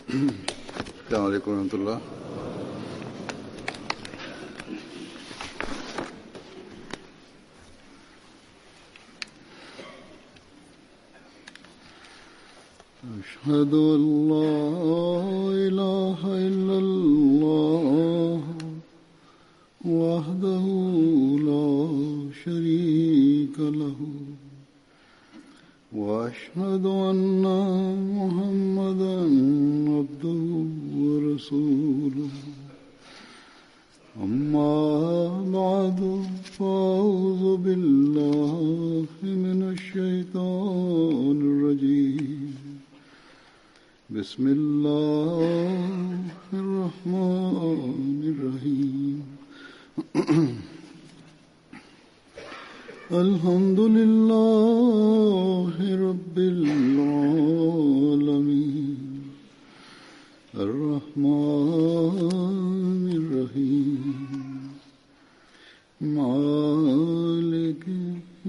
السلام عليكم ورحمة الله. أشهد أن لا إله إلا الله وحده لا شريك له وأشهد أن محمدا عبده ورسوله أما بعد فأعوذ بالله من الشيطان الرجيم بسم الله الرحمن الرحيم الحمد لله رب العالمين الرحمن الرحيم مالك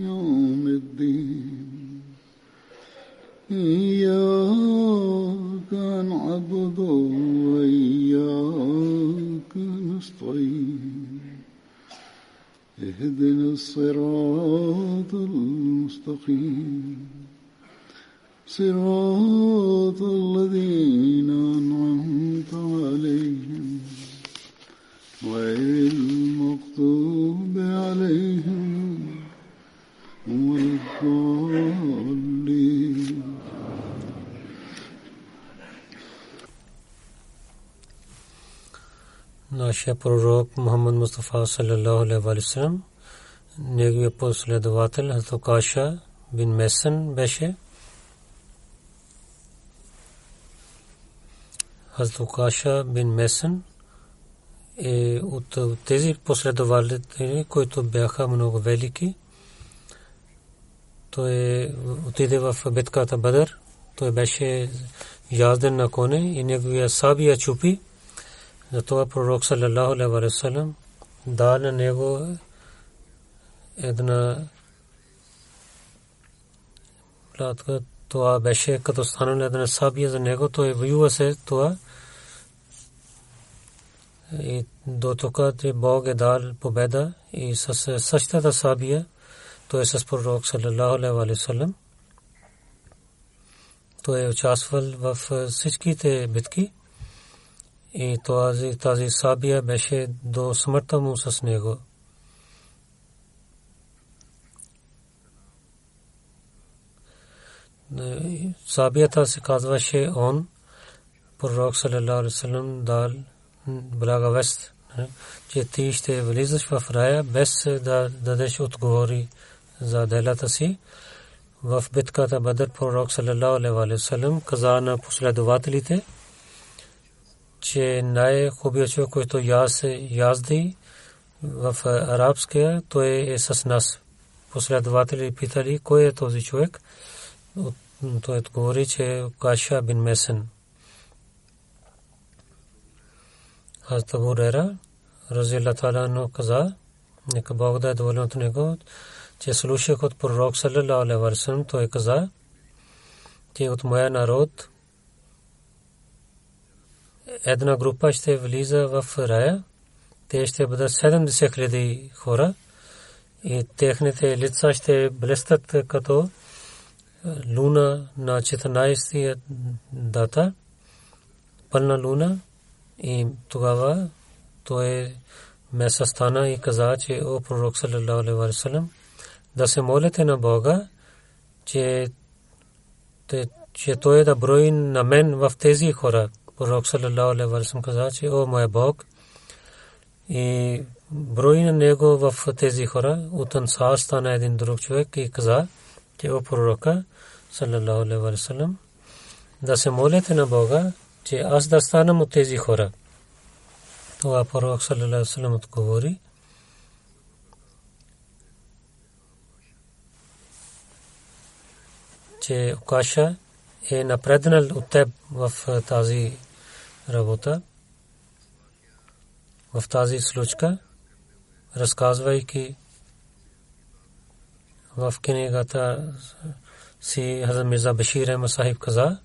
يوم الدين إياك نعبد وإياك نستعين اهدنا الصراط المستقيم صراط الذين أنعمت عليهم غير المغضوب عليهم ولا الضالين. Нашия пророк Мухаммад Мустафа саллаллаху алейхи ва саллям, неговият последовател Хазрат Укаша бин Месен беше. Хазрат Укаша бин Месен е от тези последователи, които бяха много велики. Той отиде в битката Бадър. Той беше язден на коне и неговия сабия чупи. Затова пророк саллаллаху алейхи ва саллям даде на него една платка. Това беше като станала една сабия за него. Той воюва се това. И до тук Бог е дал победа и с същата сабия той е с пророк саллаллаху алейхи ва саллям. Той е участвал в всичките битки. И тази сабия беше до смъртта му с него. Сабията се казваше он. Пророк саллаллаху алейхи ва саллям дал благовест, че ти ще влизаш в рая без да дадеш отговори за делата си. В битката Бадър пророк саллаллаху алейхи ва саллям каза на последователите, че най-хубавият човек, който язди в арабския, той е с нас. Последователи питали, кой е този човек? Той отговори, че Укаша бин Месен. Хазрат Абу Хурайра разияллаху таала анху каза, нека Бог да е доволен от него, че слушах от пророк саллаллаху алейхи ва саллям, той каза, че от моя народ една група ще влиза в рая. Те ще бъдат 70 хиляди хора и техните лица ще блестят като луна на 14 дата, пълна луна. И тогава той ме състана и каза, че о пророк саллаллаху алейхи ва саллям, да се молите на Бога, че той да брои на мен в тези хора. Пророк саллаллаху алейхи ва саллям каза, че о мой Бог, и брои на него в тези хора. От Ансар стана един друг човек и каза, че о пророка саллаллаху алейхи ва саллям, да се молите на Бога, че аз да станам от тези хора. Това пророк саллаллаху алейхи ва саллям отговори, че Укаша е напреднал от теб в тази работа, в тази случка, разказвайки в книгата си Хазрат Мирза Башир Ахмад Сахиб каза,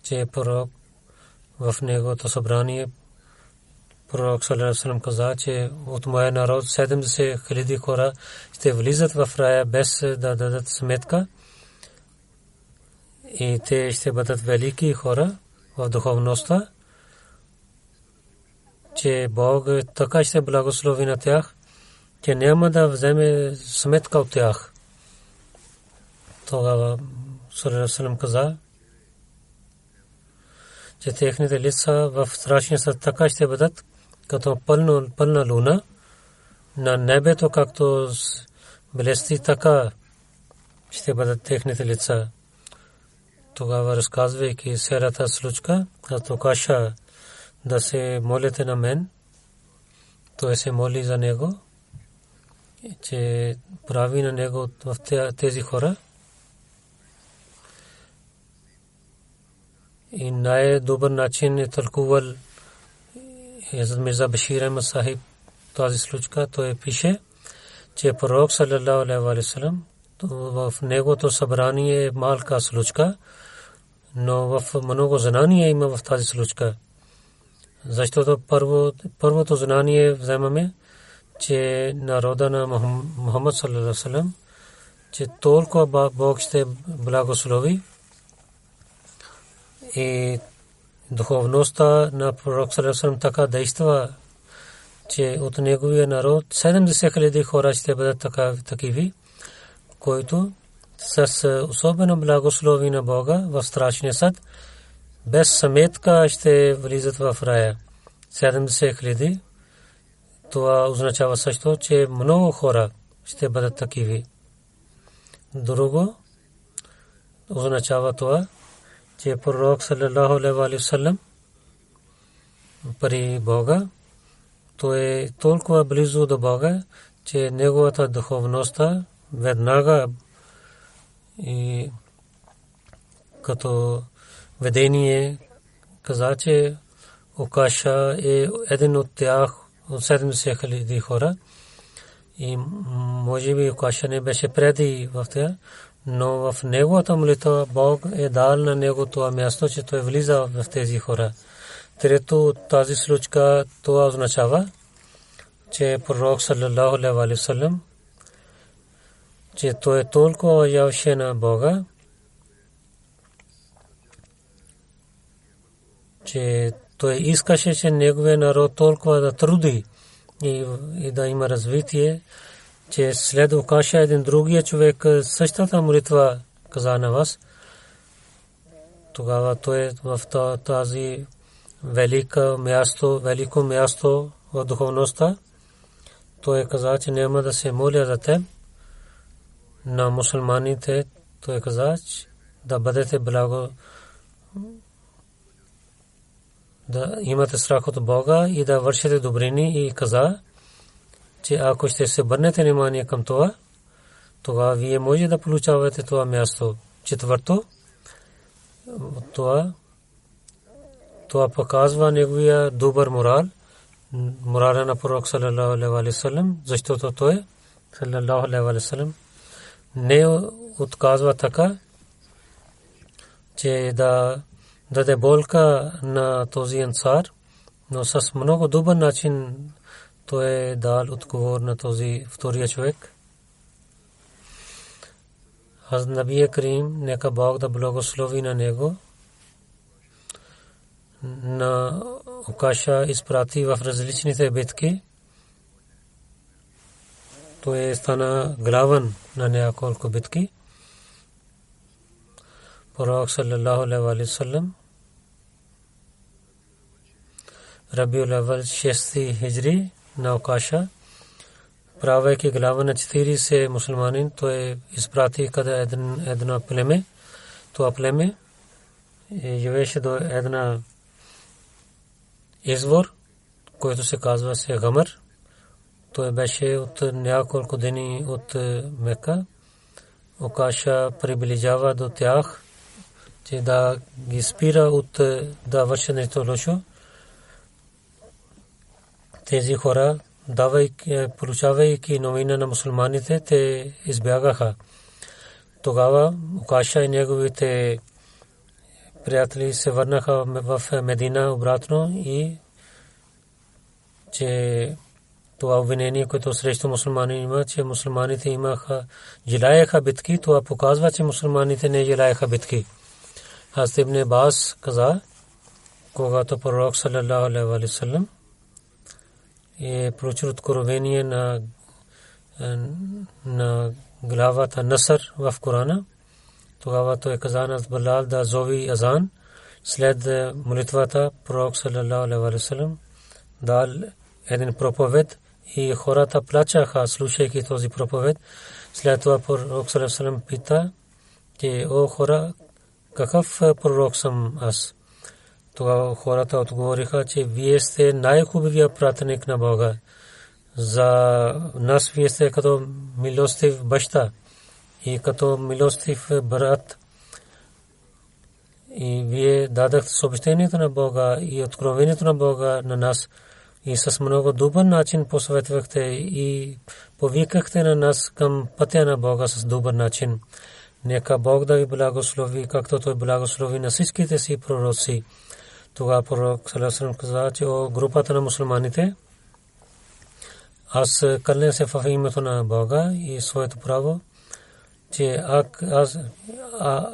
че пророк в негото събрание пророк саллаллаху алейхи ва саллям каза, че от моя народ 70,000 хора ще влизат в рая без да дадат сметка и те ще бъдат велики хора в духовността, че Бог така ще благослови на тях, че няма да вземе сметка от тях. Тогава саллаллаху алейхи ва саллям каза, че техните лица в страшния съд така ще бъдат като пълна луна на небето, както блести, така ще бъдат техните лица. Тогава разказвайки серата случка, като каша да се молите на мен, той се моли за него, че прави на него в тези хора. И най-добър начин е тълкувал Хазрат Мирза Башир Ахмад Сахиб тази случка. Той пише, че пророк саллаллаху алейхи ва саллям в негото събрание е малка случка, но в много знание има в тази случка. Защото първото знание вземаме, че народа на Мухаммад саллаллаху алейхи ва саллям, че толкова Бог ще благослови и духовността на пророк саллаллаху алейхи ва саллям така действа, че от неговия народ 70,000 хора ще бъдат такиви, които с особено благослови на Бога в страшния съд без сметка ще влизат в рая. 70,000. Това означава също, че много хора ще бъдат такиви. Друго означава това, че пророк саллаллаху алейхи ва саллям при Бога, той е толкова близо до Бога, че неговата духовността веднага и като видение каза, че Окаша е един от тях, от 70,000 хора. И може би Окаша не беше преди в тях, но в неговата молитва Бог е дал на него това място, че той влиза в тези хора. Трето, тази случка това означава, че пророк саллаллаху алейхи ва саллям, че той е толкова явше на Бога, че той искаше, че неговия народ толкова да труди и да има развитие, че след Окаша един другия човек същата молитва каза на вас. Тогава той в тази велико място в духовността, той каза, че няма да се моля за теб. На мусулманите той каза, да бъдете благо, да имате страх от Бога и да вършите добрини, и каза, че ако ще се обърнете внимание към това, тогава вие може да получавате това място. Четвърто, това показва неговия добър морал на пророк саллаллаху алейхи ва саллям, защото той саллаллаху алейхи ва саллям не отказва така, че да даде болка на този ансар, но с много добър начин той е дал отговор на този втория човек. Хазрат Набия Карим, нека Бог да благослови на него, на Окаша изпрати в различните битки. Той стана главен на няколко битки. Пророк саллаллаху алейхи ва саллям Рабиул Аввал 6 хиджри на Окаша, правейки глава на 40 мусулманин, той изпрати къде едно племе. Това племе живееше до една извор, който се казва се Гамър. Той беше от няколко дни от Мека. Окаша приближава до тях, че да ги спира от да вършат нещо лошо. Тези хора, получавайки новина на мусулманите, те избягаха. Тогава Окаша и неговите приятели се върнаха в Медина обратно и че това обвинение, което срещу мусулмани има, че мусулманите имаха, желаеха битки, това показва, че мусулманите не желаеха битки. Хазрат Ибн Аббас каза, когато пророк саллаллаху алейхи ва саллям получил откровение на главата Насър в Корана, тогава той каза на Билал да зови азан. След молитвата пророк саллаллаху алейхи ва саллям дал един проповед и хората плачаха, слушайки този проповед. След това пророк саллаллаху алейхи ва саллям пита, че о хора, какъв пророк съм аз? Тогава хората отговориха, че вие сте най-хубавия пратеник на Бога. За нас вие сте като милостив баща и като милостив брат. И вие дадахте съобщението на Бога и откровението на Бога на нас. И с много добър начин посъветвахте и повикахте на нас към пътя на Бога с добър начин. Нека Бог да ви благослови, както той благослови на всичките си пророци. Тогава пророк саллаллаху алейхи ва саллям каза, че о групата на мусулманите, аз кълня се в името на Бога и своето право, че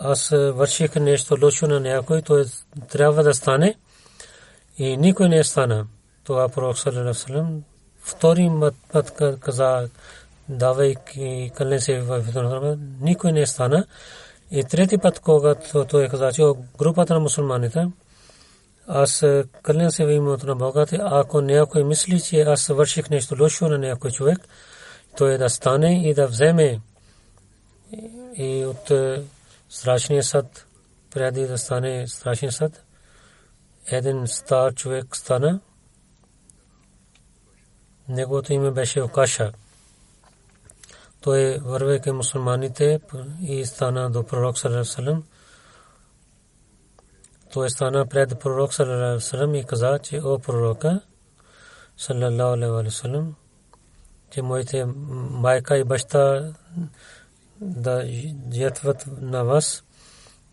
аз върших нещо лошо на някой, то трябва да стане и никой не стана. Това пророк саллаллаху алейхи ва саллям втори път каза, давайки кълня се в името на Бога, никой не стана. И трети път, когато той каза, че групата на мусулманите, аз кълня се в името на Бога, ако някой мисли, че аз върших нещо лошо на някой човек, той да стане и да вземе и от страшния съд, преди да стане страшен съд, един стар човек стана, неговото име беше Окаша. Той вървеше мусулманите и стана до пророк саллаллаху алейхи ва саллям. Той стана пред пророк саллаллаху алейхи ва саллям и каза, че о пророка саллаллаху алейхи ва саллям, че моите майка и баща да жертват на вас.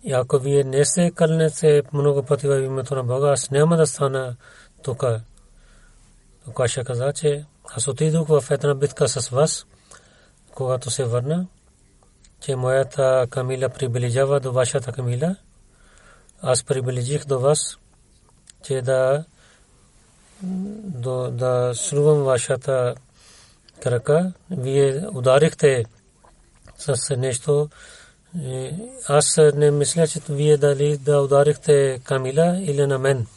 И ако вие не се кълнете много пъти в името на Бога, аз няма да стана тук. Окаша каза, че аз отидох в една битка с вас, когато се върна, че моята камила приближава до вашата камила. Аз приближих до вас, че да срувам вашата крака. Вие ударихте с нещо. Аз не мисля, че вие дали да ударихте камила или на мен.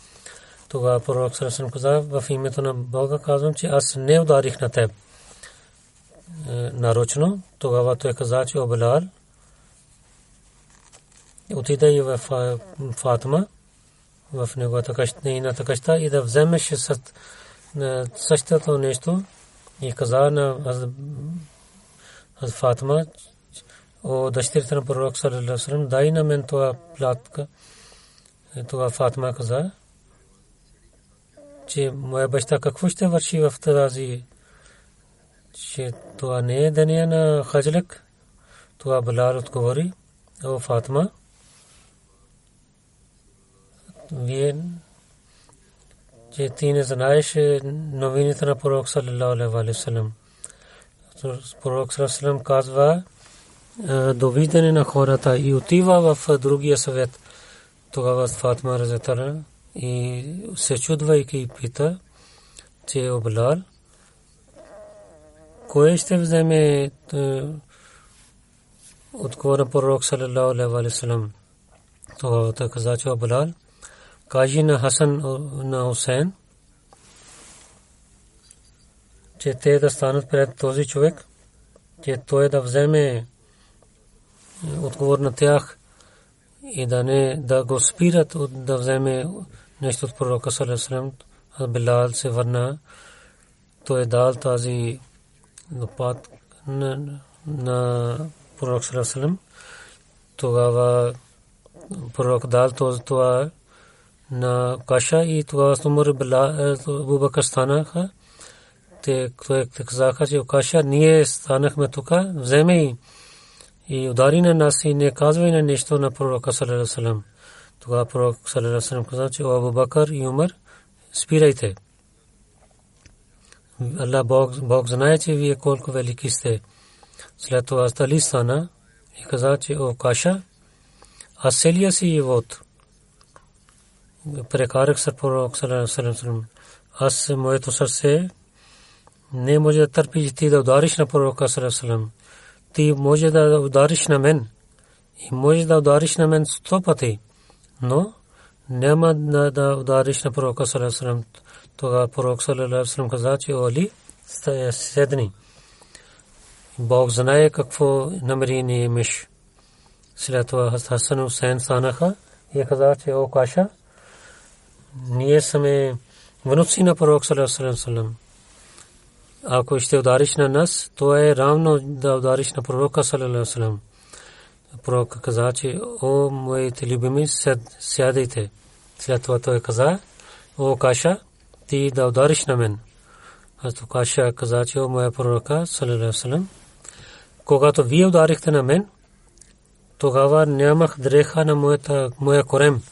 Тогава пророк саллаллаху алейхи ва саллям каза, в името на Бога казвам, че аз не ударих на теб нарочно. Тогава той каза, че о Билал, отида и в Фатима, в неговата къща и да вземеш същото нещо. И каза на Фатима, о дъщерята на пророк саллаллаху алейхи ва саллям, дай на мен това платка. Това Фатима каза, че моя баща какво ще върши в тази, че това не е деня на хаджлик. Това Билал отговори, о Фатима, вие, че ти не знаеш новините на пророк саллаллаху алейхи ва саллям. Пророк саллаллаху алейхи ва саллям казва довиждане на хората и отива в другия съвет. Тогава Фатима разетара и се чудвайки пита, че о Билал, кой ще вземе отговор на пророк саллаллаху алейхи ва саллям. Тогава той каза, че о Билал, кажи на Хасан на Хусейн, че те да станат пред този човек, че той да вземе отговор на тях и да го спират да вземе нещо от пророка саллаллаху алейхи ва саллям. Билал се върна, той дал тази лопат на пророк саллаллаху алейхи ва саллям. Тогава пророк дал това на Каша и тогава Умар Абу Бакр станаха. Те казаха, че Каша, ние станахме тук, вземе и удари на нас и не казвай на нещо на пророка саллаллаху алейхи ва саллям. Тогава пророк саллаллаху алейхи ва саллям каза, че Абу Бакър и Умар спирайте. Allah Бог знае, че вие колко велики сте. След това Али стана и каза, че о Каша, аз целия си живот прекарах с пророк саллаллаху алейхи ва саллям. Аз моето сърце не може да търпи ти да удариш на пророка саллаллаху алейхи ва саллям. Ти може да удариш на мен и може да удариш на мен 100 пъти, но няма да удариш на пророка саллаллаху алейхи ва саллям. Тогава пророк саллаллаху алейхи ва саллям каза, че Али седни. Бог знае какво намерение имаш. След това Хасан Хусейн станаха и каза, че о Каша, ние сме внуци на пророк саллаллаху алейхи ва саллям. Ако ще удариш на нас, то е равно да удариш на пророка саллаллаху алейхи ва саллям. Пророк каза, че о моите любими, сядайте. След това той каза, о Каша, ти да удариш на мен. Аз Каша каза, че о моя пророка саллаллаху алейхи ва саллям, когато вие ударихте на мен, тогава нямах дреха на моя корем.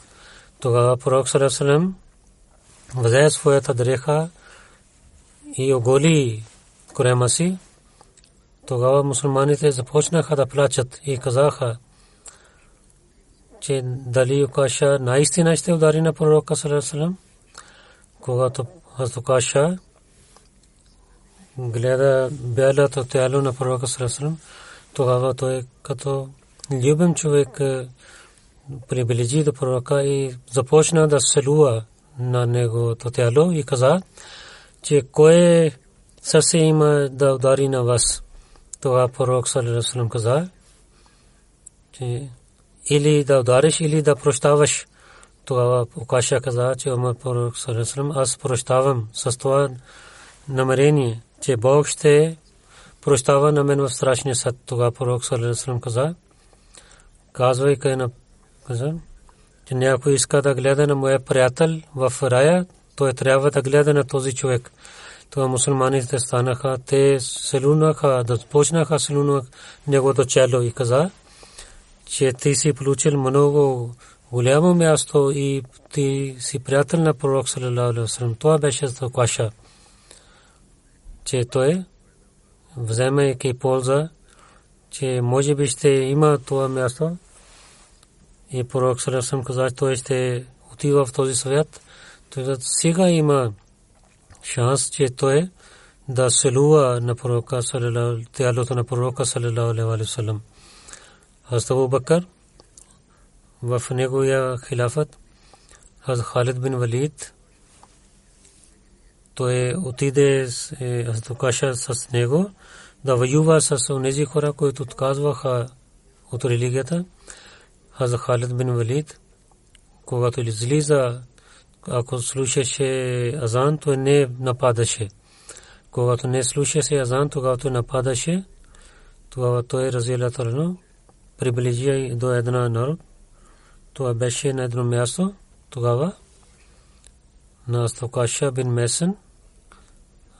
Тогава пророк саллаллаху алейхи ва саллям взе своята дреха и оголи корема си. Тогава мусулманите започнаха да плачат и казаха, че дали Каша наистина ще удари на пророка саллаллаху алейхи ва саллям. Когато Хазрат Каша гледа бялото тяло на пророка саллаллаху алейхи ва саллям, тогава той като любим човек приближи до пророка и започна да целува на неговото тяло и каза, че кое сърце има да удари на вас. Това пророк саллаллаху алейхи ва саллям каза, че или да удариш, или да прощаваш. Тогава Каша каза, че пророк саллаллаху алейхи ва саллям, аз прощавам с това намерение, че Бог ще прощава на мен в страшния съд. Тогава пророк саллаллаху алейхи ва саллям каза, казвайки на че някой иска да гледа на моя приятел в рая, той трябва да гледа на този човек. Това мусулманите станаха, те селунаха, да почнаха селунах неговото чело и каза, че ти си получил много голямо място и ти си приятел на пророк саллаллаху алейхи ва саллям. Това беше за Каша, че той вземайки полза, че може би ще има това място. И пророк саллаллаху алейхи ва саллям каза, той ще отива в този свят. Той сега има шанс, че той да селува на пророка тялото на пророка саллаллаху алейхи ва саллям. Хазрат Абу Бакър в неговия хилафът, Хазрат Халид бин Валид, той отиде Хазрат Каша с него да воюва с онези хора, които отказваха от религията. Хазрат Халид бин Валид, когато излиза, ако слушаше азан, той не нападаше. Когато не слушаше азан, тогава той нападаше. Тогава той разделяло рано, приближи до една народ. Това беше на едно място. Тогава на Каша бин Месен,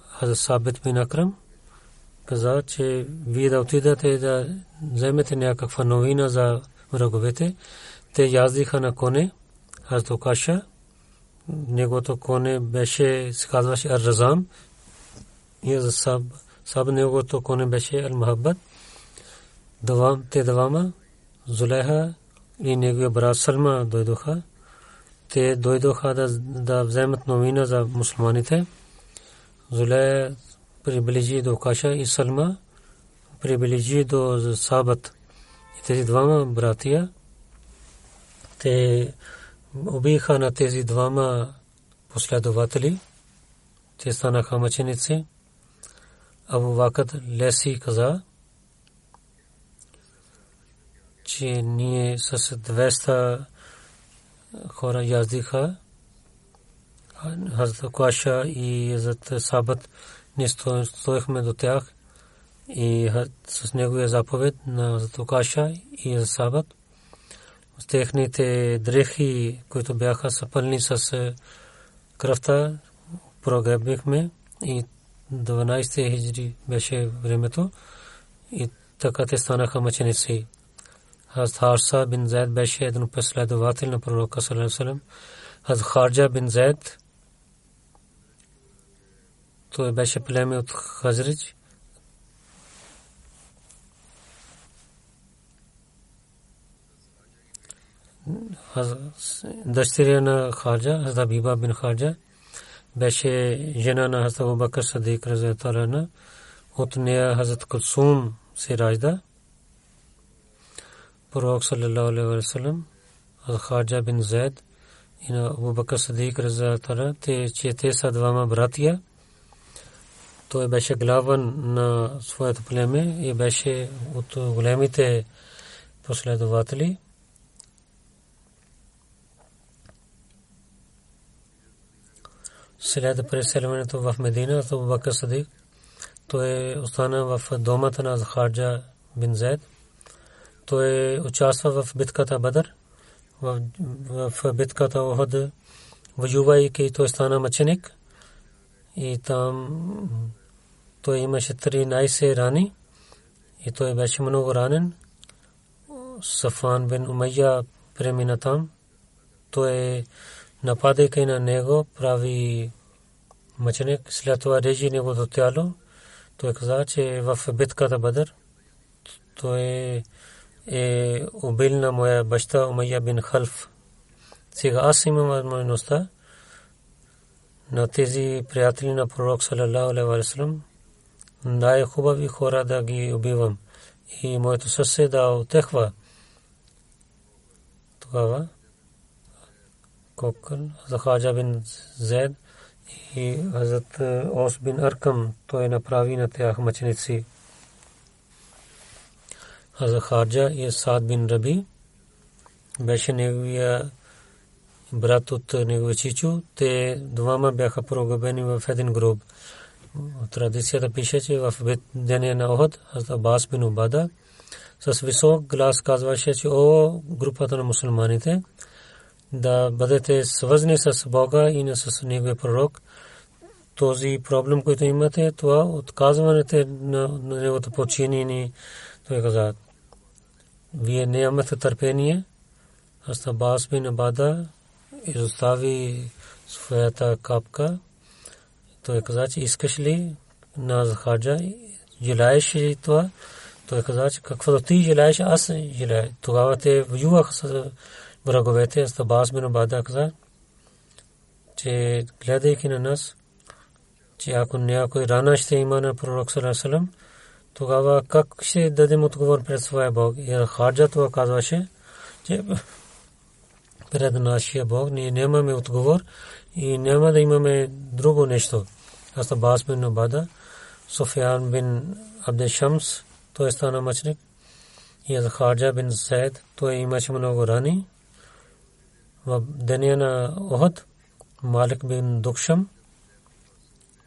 Хазрат Сабит бин Акрам каза, че вие да отидете да вземете някаква новина за враговете. Те яздиха на коне. Хазрат Каша, неговото коне беше, се казваше Ар-Разам, и за Саб неговото коне беше Ал-Махаббат. Те двама, Зулейха и неговия брат Салма дойдоха. Те дойдоха да вземат новина за мусулманите. Зулейха приближи до Каша и Салма приближи до Сабат. И тези двама братия, те убиха на тези двама последователи. Те станаха мъченици. Абу Бакър Леси каза, че ние с 200 хора яздиха. Хазрат Каша и Хазрат Сабат не стоихме до тях и с неговия заповед на Хазрат Каша и Хазрат Сабат. С техните дрехи, които бяха съпълни с кръвта, прогребихме и 12 хиджри беше времето и така те станаха мъченици. Хазрат Харса бин Зайд беше един последовател на пророка саллаллаху алейхи ва саллям. Хазрат Харджа бин Зайд, той беше племе от Хазридж. Дъщеря на Харджа, Хазрат Абиба бин Харджа, беше жена на Хазрат Абу Бакр Сидик разияллаху анху. От нея Хазрат Кулсум се ражда. Пророк саллаллаху алейхи ва саллям, Хазрат Харджа бин Зайд и на Абу Бакр Сидик разияллаху анху, те са двама братия. Той беше главен на своето племе и беше от големите последователи. След преселването в Медина, Абу Бакр Сидик, той остана в домата на Харджа бин Зайд. Той участва в битката Бадър, в битката Охуд, воювайки той стана мъченик. И там той имаше 13 рани и той беше много ранен. Сафан бин Умайя премина там. Той нападайки на него прави мъченик. След това режи неговото тяло. Той каза, че в битката Бадър той е убил на моя баща Умайя бин Халф. Сега аз имам възможността на тези приятели на пророк саллаллаху алейхи ва саллям най-хубави хора да ги убивам и моето сърце да отехва. Тогава Кокъл, Харджа бин Зайд и Хазрат Ос бин Аркам, той направи на тях мъченици. Хазрат Харджа и Саад бин Раби беше неговия брат от неговия чичо. Те двама бяха погребани в един гроб. Традицията пише, че в деня на Охуд Хазрат Аббас бин Убада с висок глас казваше, че о групата на мусулманите, да бъдете свързани с Бога и с неговия пророк. Този проблем, който имате, това отказването на неговото подчинение. Той каза, вие нямате търпение. Хазрат Аббас бин Убада изостави своята капка. Той каза, че искаш ли на Харджа, желаеш ли това? Той каза, че каквото ти желаеш, аз желая. Тогава те воюваха с враговете. Аббас бин Убада каза, че гледайки на нас, че ако някой рана ще има на пророк саллаллаху алейхи ва саллям, тогава как ще дадем отговор пред своя Бог? И Харджа това казваше, че пред нашия Бог ние нямаме отговор и няма да имаме друго нещо. Хазрат Аббас бин Убада, Суфян бин Абд Шамс, той стана мъченик. И Харджа бин Зайд, той имаше много рани. В деня на Охуд, Малик бин Дукшам,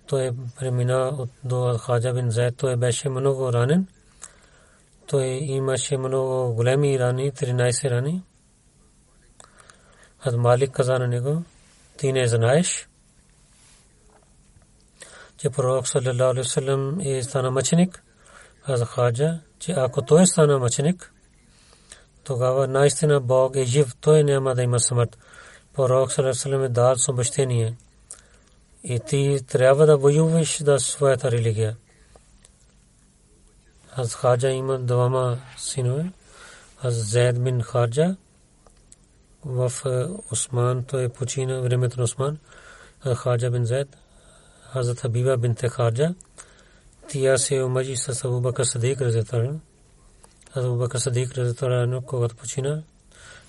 той премина до Харджа бин Зайд, той беше много ранен. Той имаше много големи рани, 13 рани. Хазрат Малик каза на него, ти не знаеш, че пророк саллаллаху алейхи ва саллям е стана мъченик. Хазрат Харджа, че ако той стана мъченик, тогава наистина Бог е жив, той няма да има смърт. Пророк саллаллаху алейхи ва саллям е дал обещание и ти трябва да воюваш за своята религия. Хазрат Харджа има двама синове. Хазрат Зайд бин Харджа в Осман, той почина времето на Осман. Харджа бин Зайд, Хазрат Хабиба бинт Харджа, тя се омъжи с Абу Бакр Сидик разияллаху анху. Абу Бакр Сидик разияллаху анху, когато почина,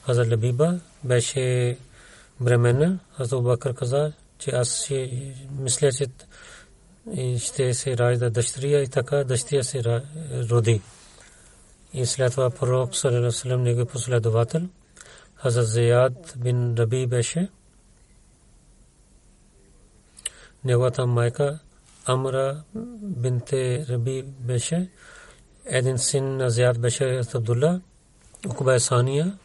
Хазрат Хабиба беше бременна. Хазрат Абу Бакр каза, че аз мисля, че ще се ражда дъщеря, и така дъщеря се роди. И след това пророк саллаллаху алейхи ва саллям, негов последовател Хазрат Зияд бин Раби беше. Неговата майка Амра бинте Раби беше. Един син на Зияд беше Абдулла. Укба Сания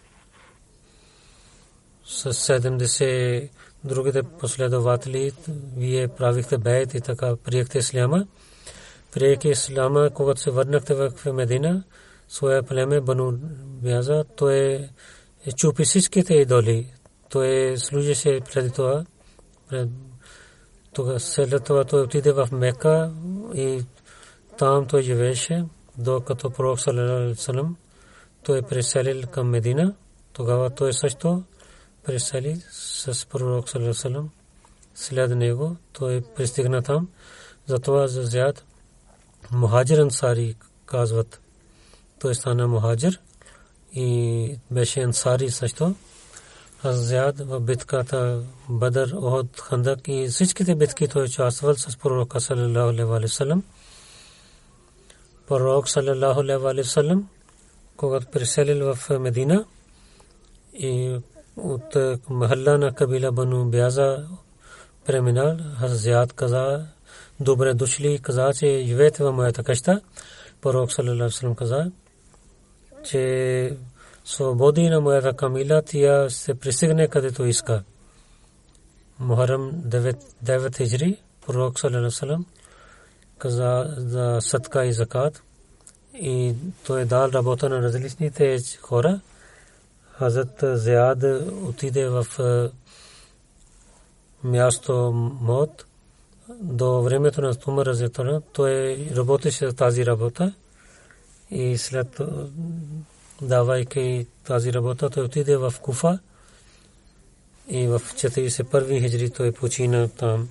с 70 другите последователи. Вие правихте бейт и така приехте исляма. Приехте исляма, когато се върнахте в Медина, своя племе Бану Бяза, той чупи всичките идоли. Той служеше преди това. Тогава след това той отиде в Мека и там той живееше, докато пророк саллалаху алейхи ва саллям той преселил към Медина. Тогава той също пресели с пророк саллалаху алейхи ва саллям. След него той пристигна там. Затова за Зияд мухаджир ансари казват. Той стана мухаджир и беше ансари също. Зияд в битката Бадър, Ухуд, Хандак и всичките битки той участвал с пророка саллалаху алейхи ва саллям. Пророк саллалаху алейхи ва саллям, когато преселил в Медина и от махалла на кабила Бану Бяза преминал, Зияд каза: добре дошли, каза, че живеете в моята къща. Пророк саллалаху алейхи ва саллям каза, че свободи на моята камила, тя се пристигне където иска. Мухаррам 9 хиджри, пророк саллалаху алейхи ва саллям каза за садка и закат и той дал работа на различните хора. Хазрат Зияд отиде в място Мот до времето на Умар разияллаху анху. Той работеше тази работа и след давайки тази работа той отиде в Куфа и в 41 хиджри той почина там.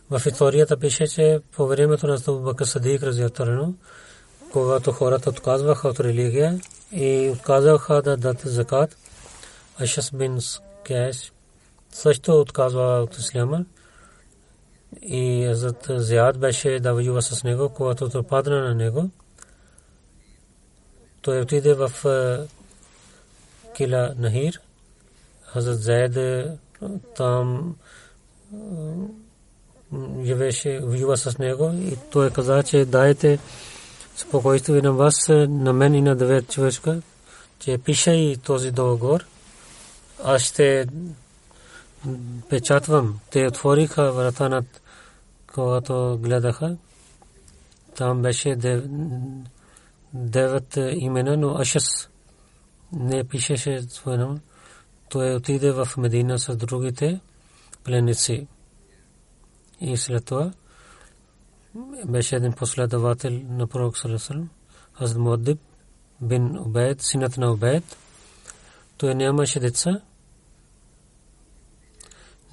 В историята пише, че по времето на Абу Бакр Сидик разияллаху анху, когато хората отказваха от религия и отказваха да дадат закат, Ашас бин Кайс също отказва от исляма и Хазрат Зияд беше да воюва с него. Когато той падна на него, той отиде в Кила Нахир. Хазрат Зайд там живееше, воюва с него и той каза, че дайте спокойствие на вас, на мен и на 9 човека, че пише и този договор. Аз ще печатвам. Те отвориха врата над, когато гледаха. Там беше 9 имена, но Ашас не пишеше своя име. Той отиде в Медина с другите пленници. И след това беше един последовател на пророк саллалаху алейхи ва саллям, Хазрат Муаддиб бин Убайд, синът на Убайд. Той нямаше деца.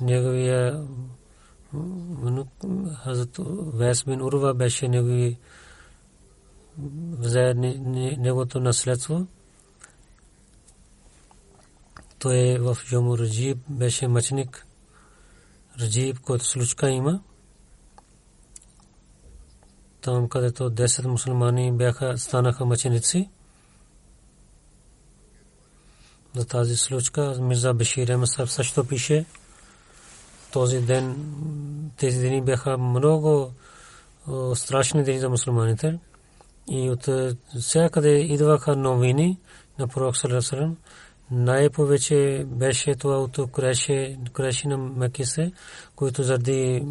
Неговия внук Хазрат Вайс бин Урва беше негови взе неговото наследство. Той в Йому Раджиб беше мъченик. Раджиб, който случка има. Там, където 10 мусулмани станаха мъченици. За тази случка Мирза Башир Ахмад също пише. Този ден, тези дни бяха много страшни дни за мусулманите. И от всякъде идваха новини на пророк саллалаху алейхи ва саллям. Най-повече беше това от Курайши на Мекисе, които заради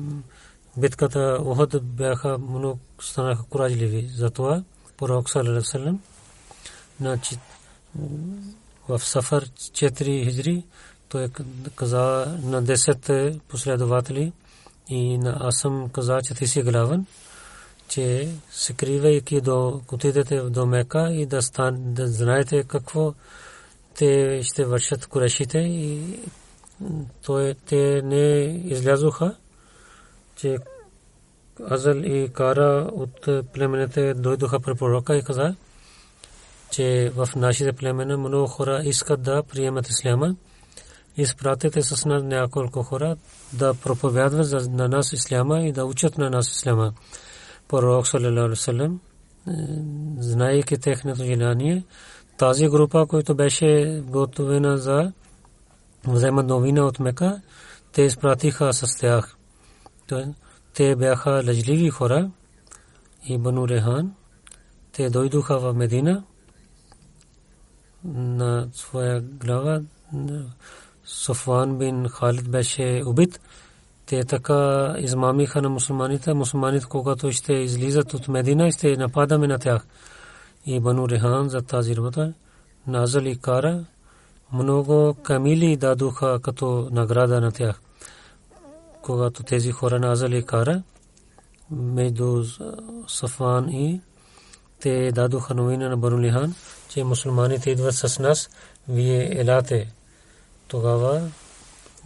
битката Ухуд бяха много станаха куражливи. Затова пророк саллалаху алейхи ва саллям в Сафар 4 хиджри той каза на 10 последователи и на Асам каза, че ти си главен, че се кривайки до отидете до Мека и да знаете какво те ще вършат курешите. И те не излязоха, че Азал и Кара от племенете дойдоха при пророка и каза, че в нашите племена много хора искат да приемат исляма. Изпратете с нас няколко хора да проповядват на нас исляма и да учат на нас исляма. Пророк саллалаху алейхи ва саллям, знаейки техното желание, тази група, която беше готовена за вземат новина от Мека, те изпратиха с тях. Те бяха лъжливи хора и Бану Рехан. Те дойдоха в Медина на своя глава. Софван бин Халид беше убит. те така измамиха на мусулманите. Мусулманите, когато ще излизат от Медина, ще нападаме на тях. И Бану Рехан за тази работа назали кара, много камили дадоха като награда на тях. Когато тези хора назали кара между Сафан и те дадоха новина на Бану Рехан, че мусулманите идват с нас, вие елате. Тогава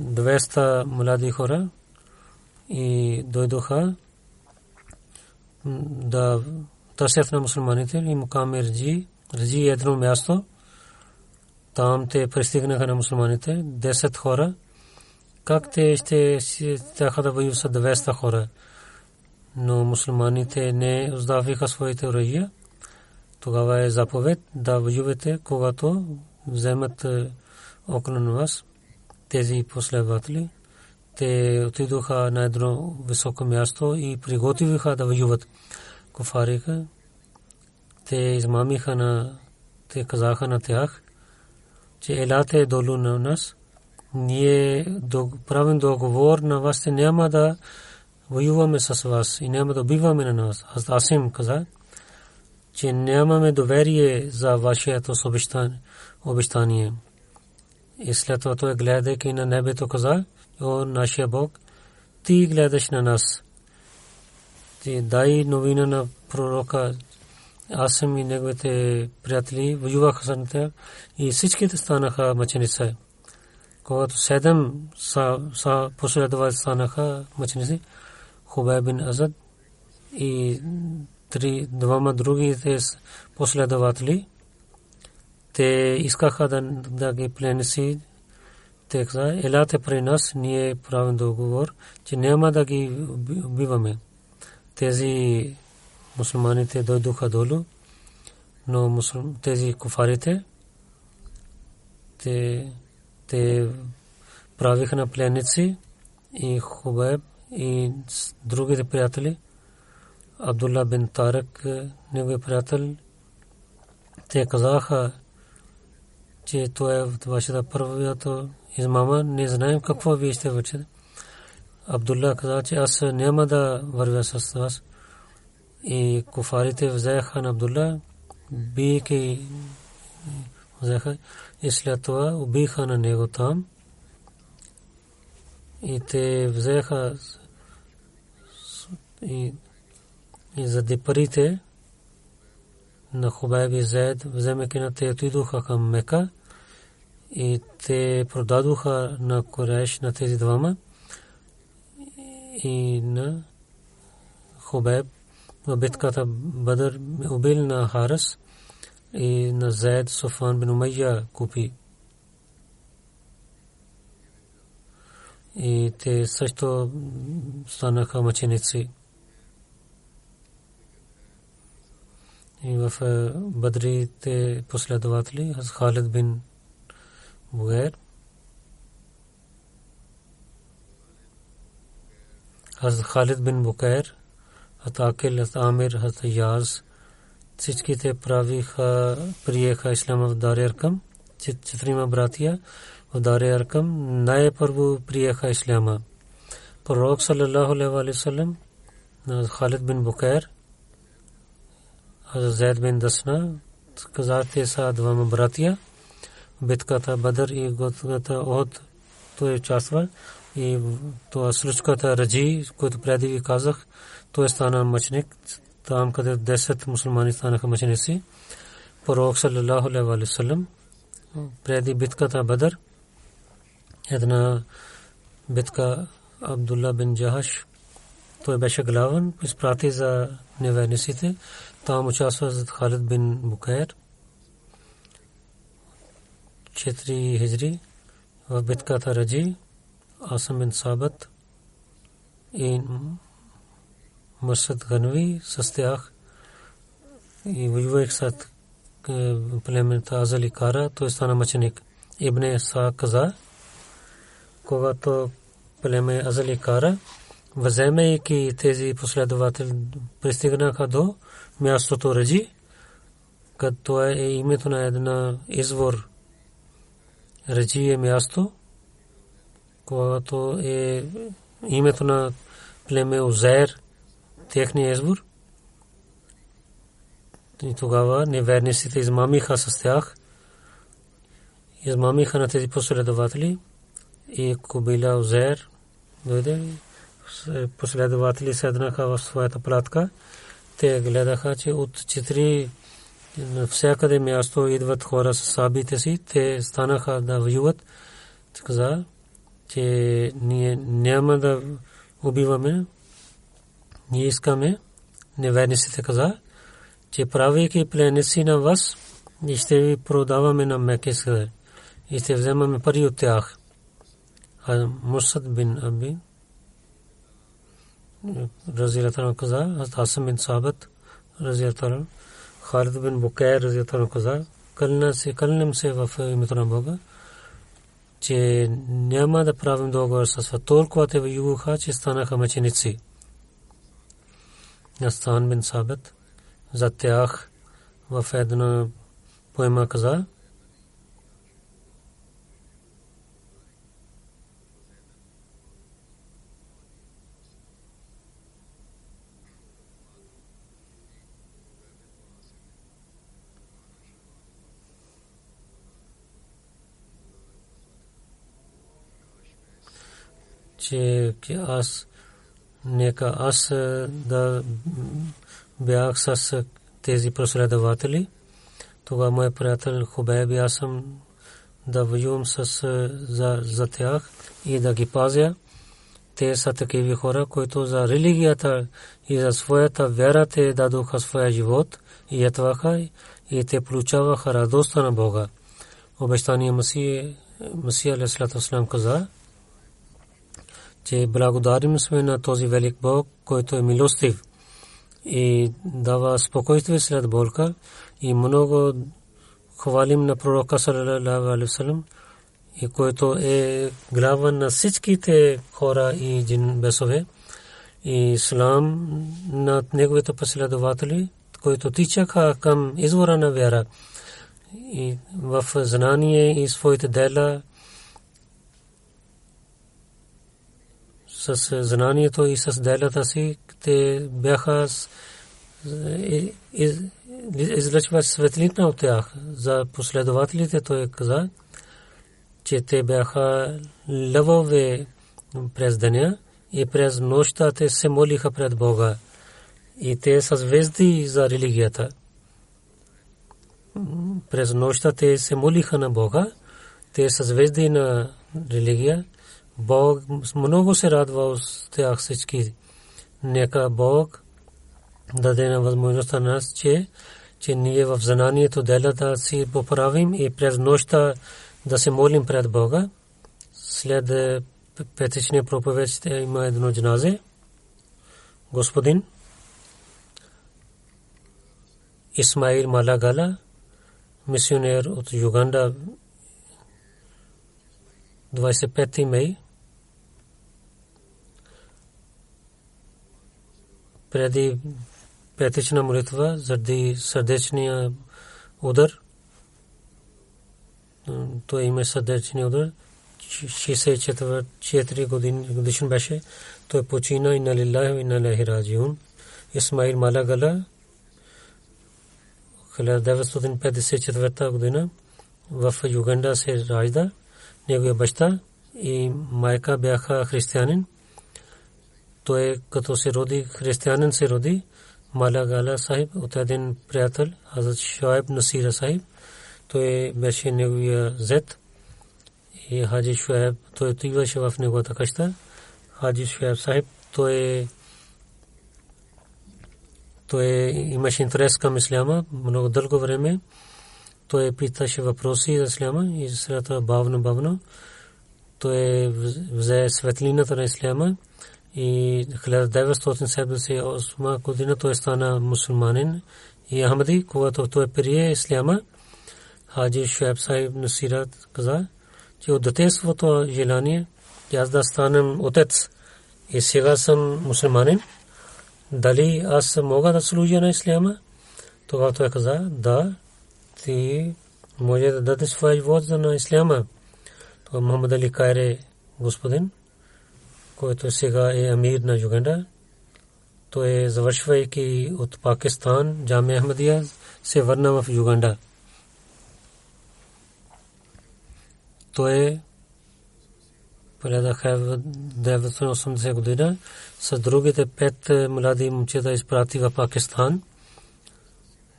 200 млади хора и дойдоха да търсят на мусулманите и Мукам Рджи е едно място. Там те пристигнаха на мусулманите 10 хора. Как те ще тяха да воюват с 200 хора? Но мусулманите не оставиха своите оръжия. Тогава е заповед да воювате, когато вземат около вас тези последователи. Те отидоха на едно високо място и приготвиха да воюват. Куфарика те измамиха те казаха на тях, че елате долу на нас. Ние правим договор на вас, че няма да воюваме с вас и няма да убиваме на нас. Аз Асим каза, че нямаме доверие за вашето обещание. И след това той гледайки на небето каза: о, нашия Бог, ти гледаш на нас. Ти дай новина на пророка. Асим и неговите приятели воюваха с тях и всичките станаха мъченици. Когато 7 последователи станаха мъченици, Хубайб бин Азад и двама другите последователи, те искаха да ги пленеси. Те каза: елате при нас, ние правим договор, че няма да ги убиваме. Тези мусулманите дойдоха долу, но тези куфарите те правиха на пленници и Хубайб и другите приятели, Абдулла бин Тарик, негови приятел, те казаха, че това е вашата първата измама, не знаем какво вие ще вършите. Абдулла каза, че аз няма да вървя с вас. И куфарите взеха на Абдулла, бийки взеха и след това убиха на него там. И те взеха и заради парите на Хубайб и Зайд, вземайки на те отидоха към Мека и те продадоха на Курайш на тези двама и на Хубайб в битката Бадър убил на Харис и на Зайд Софан бин Умайя купи. И те също станаха мъченици. И в Бадрите последователи Халид бин Бугайр, Халид бин Букайр, Акил, Амир, Яз, всичките приеха ислама в Дар Аркам. Четирима братия в Дар Аркам най-първо приеха ислама. Пророк саллаллаху алейхи ва саллям, Халид бин Букайр, Зайд бин Дасна, казате са двама братия. Битката Бадър и битката Ухуд той участва и това случката Раджи, който преди ви казах, той стана мъченик. Там къде 10 мусулмани станаха мъченици. Пророк саллаллаху алейхи ва саллям преди битката Бадър, една битка Абдулла бин Джахаш, той беше главен, изпрати за неверниците. Там участва Халид бин Букайр 4 хиджри в битката Раджи, Асам бин Сабат и Мърсад Ганви с тях и воювах с племето Азали Кара, той стана мъченик. Ибн Са каза, когато племе Азали Кара, вземайки тези последователи, пристигнаха до мястото Раджи, като е името на една извор. Раджи е място, когато е името на племе Узер, техния избор. И тогава неверниците измамиха с тях. Измамиха на тези последователи и Кубила Узер дойде. Последователи седнаха в своята палатка. Те гледаха, че от 4 всякъде място идват хора с сабите си. Те станаха да воюват. Каза, че ние няма да убиваме. Ние искаме. Неверниците каза, че правейки пленници на вас, и ще ви продаваме на Мекке и ще вземаме пари от тях. Мусад бин Аби разияллаху анху каза, Асам бин Сабит разияллаху анху, Халид бин Букайр разияллаху анху каза, кълнем се в името на Бога, че няма да правим договор с вас. Толкова те воюваха, че станаха мъченици. Асан бин Сабит за тях в една поема каза, че аз нека аз да бях с тези последователи. Тогава мой приятел Хубайб и аз съм да воювам за тях и да ги пазя. Те са такива хора, които за религията и за своята вяра те дадоха своя живот и ятваха и те получаваха радостта на Бога. Обещания Масия алейхиссалату вассалам каза, че благодарим сме на този велик Бог, който е милостив и дава спокойствие след болка, и много хвалим на пророка саллалаху алейхи ва саллям, и който е глава на всичките хора и джин бесове, и ислам на неговите последователи, които тичаха към извора на вяра и в знание и своите дела. С знанието и с делата си те бяха излъчват светлина от тях. За последователите той каза, че те бяха лъвове през деня и през нощта те се молиха пред Бога. И те са звезди за религията. През нощта те се молиха на Бога. Те са звезди на религия. Бог много се радва от тях всички. Нека Бог даде на възможността на нас, че ние в знанието делата си поправим и през нощта да се молим пред Бога. След петъчния проповед ще има едно джаназе. Господин Исмаил Малагала, мисионер от Юганда, 25 май, преди петъчна молитва заради сърдечния удар. Той има сърдечния удар. 64 годишен беше. Той почина. Инна лиллахи ва инна илайхи раджиун. Исмаил Малагала 1954 година в Юганда се ражда. Неговия баща и майка бяха християнин. Той като се роди, християнин се роди. Малагала Сахиб от един приятел, Хазрат Шуайб Насира Сахиб. Той беше неговия зет. И Хаджи Шуайб, той отиваше в неговата къща. Хаджи Шуайб Сахиб, той имаше интерес към исляма много дълго време. Той питаше въпроси за исляма и след това бавно той взе светлината на исляма и 1978 година той стана мусулманин и Ахмади, когато той прие исляма. Хаджи Шуайб Сахиб Насира каза, че от детството желание аз да станам отец и сега съм мусулманин. Дали аз мога да служа на исляма? Тогава той каза, да, ти може да дадеш своя живот на исляма. Това Мухаммад Али Кайре, господин, който сега е амир на Юганда. Той завършвайки от Пакистан, Джамия Ахмадия, се върна в Юганда. Той предаха в 1980 година с другите 5 млади момчета изпрати в Пакистан.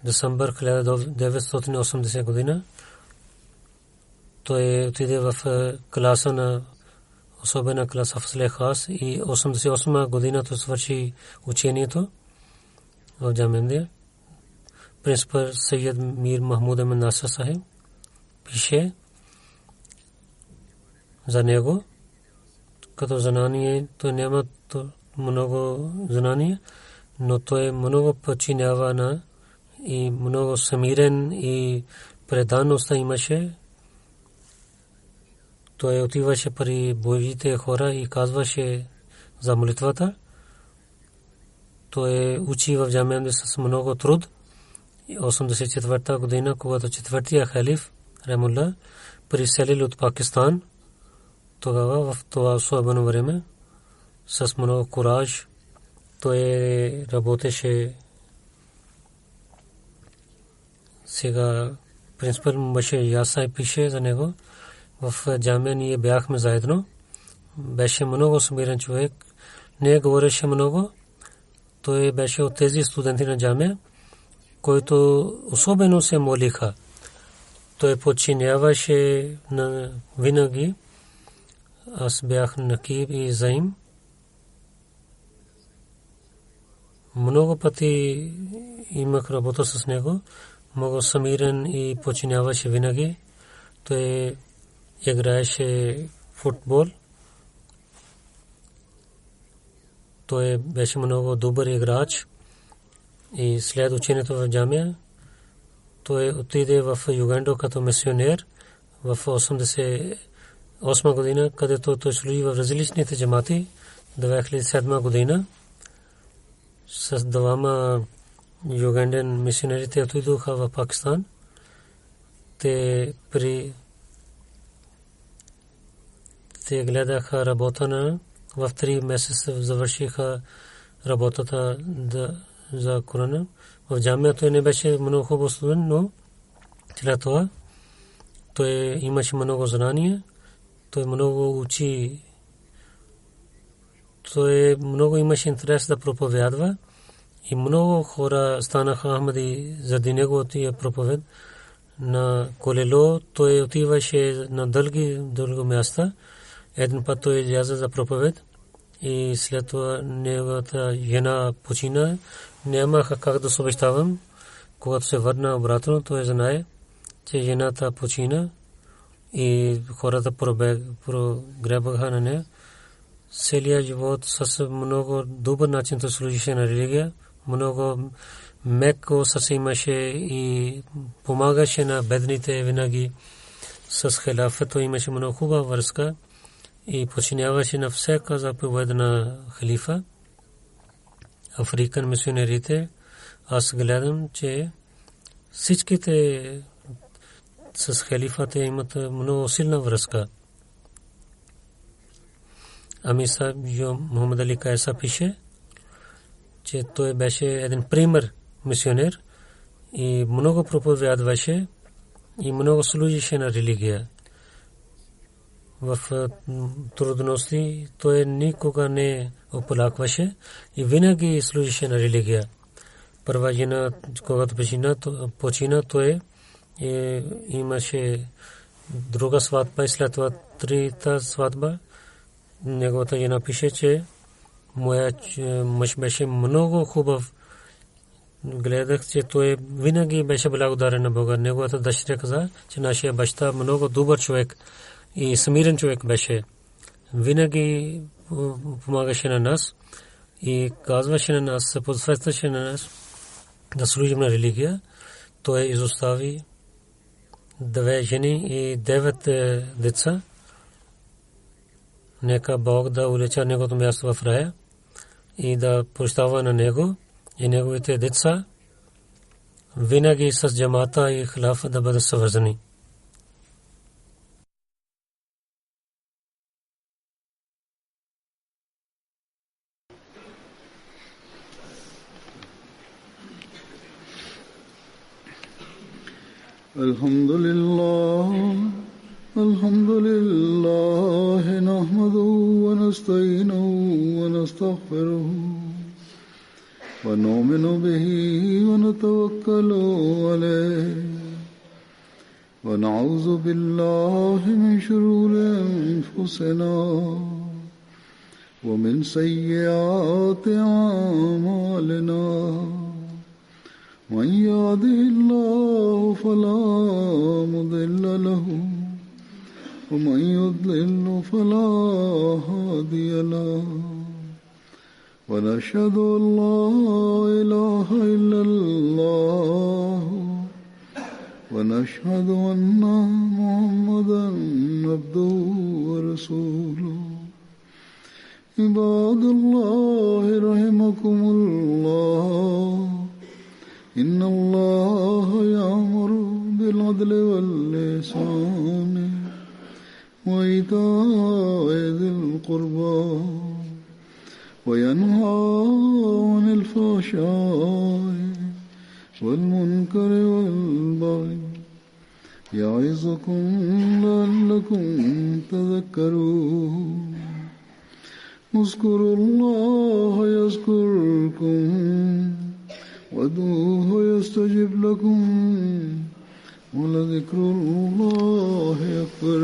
Декември 1980 година той отиде в класа на особена класа в Слехас и 88 година той свърши учението в Джамия. Принципал Сайед Мир Махмуд Ахмед Наср Сахиб пише за него като знание. Той няма много знание, но той много подчинява на и много самирен и предаността имаше. Той отиваше при боевите хора и казваше за молитвата. Той учи в Джамия с много труд. 84 година, когато четвъртия халиф Рахимахуллах преселил от Пакистан, тогава в това особено време с много кураж той работеше. Сега принципал Мубашир Ясай пише за него. В Джамия ние бяхме заедно. Беше много смирен човек. Не говореше много. Той беше от тези студенти на Джамия, които особено се молиха. Той подчиняваше на винаги. Аз бях накиб и заим. Много пъти имах работа с него. Много самирен и подчиняваше винаги. Той играеше футбол. Той беше много добър играч. И след ученето в Джамия той отиде в Юганда като мисионер в 88 година, където той служи в различните джамати. 2007 година с двама юганден мисионерите отидоха в Пакистан. Те гледаха работа на в 3 месеца завършиха работата за Корана. В Джамия той не беше много хубав студент, но след това той имаше много знания. Той много учи. Той много имаше интерес да проповядва и много хора станаха Ахмади заради неговия проповед. На колело той отиваше на дълго място. Един път той изляза за проповед и след това неговата жена почина. Нямаха как да се обещавам. Когато се върна обратно, той знае, че жената почина и хората прогребаха на нея. Целият живот с много добър начин той служише на религия. Много меко сърце имаше и помагаше на бедните винаги. С халафето имаше много хубава връзка и подчиняваше на всяка заповед на халифа. Африкан мисионерите, аз гледам, че всичките с халифата имат много силна връзка. Амисаб Мухаммад Али Кайса пише, че той беше един пример мисионер и много проповядваше и много служише на религия. В трудности той никога не оплакваше и винаги служише на религия. Първа жена, когато почина, той имаше друга сватба и след това трета сватба. Неговата жена пише, че моя мъж беше много хубав. Гледах, че той винаги беше благодарен на Бога. Неговата дъщеря каза, че нашия баща много добър човек и смирен човек беше. Винаги помагаше на нас и казваше на нас, посвещаше на нас да служим на религия. Той изостави 2 жени и 9 деца. Нека Бог да улеча неговото място в рая и да прощава на него и неговите деца винаги с джамата и халафа да бъдат свързани. الحمد لله نحمده ونستعينه ونستغفره ونؤمن به ونتوكل عليه ونعوذ بالله من شرور أنفسنا ومن سيئات أعمالنا من يهده الله فلا مضل له ومن يضلل فلا هادي له ونشهد أن لا إله إلا الله ونشهد أن محمدا عبده ورسوله عباد الله رحمكم الله إن الله يأمر بالعدل والإحسان وإيتاء ذي القربى وينهى عن الفحشاء والمنكر والبغي يعظكم لعلكم تذكرون اذكروا الله يذكركم وادعوه يستجب لكم ولذكر الله أكبر.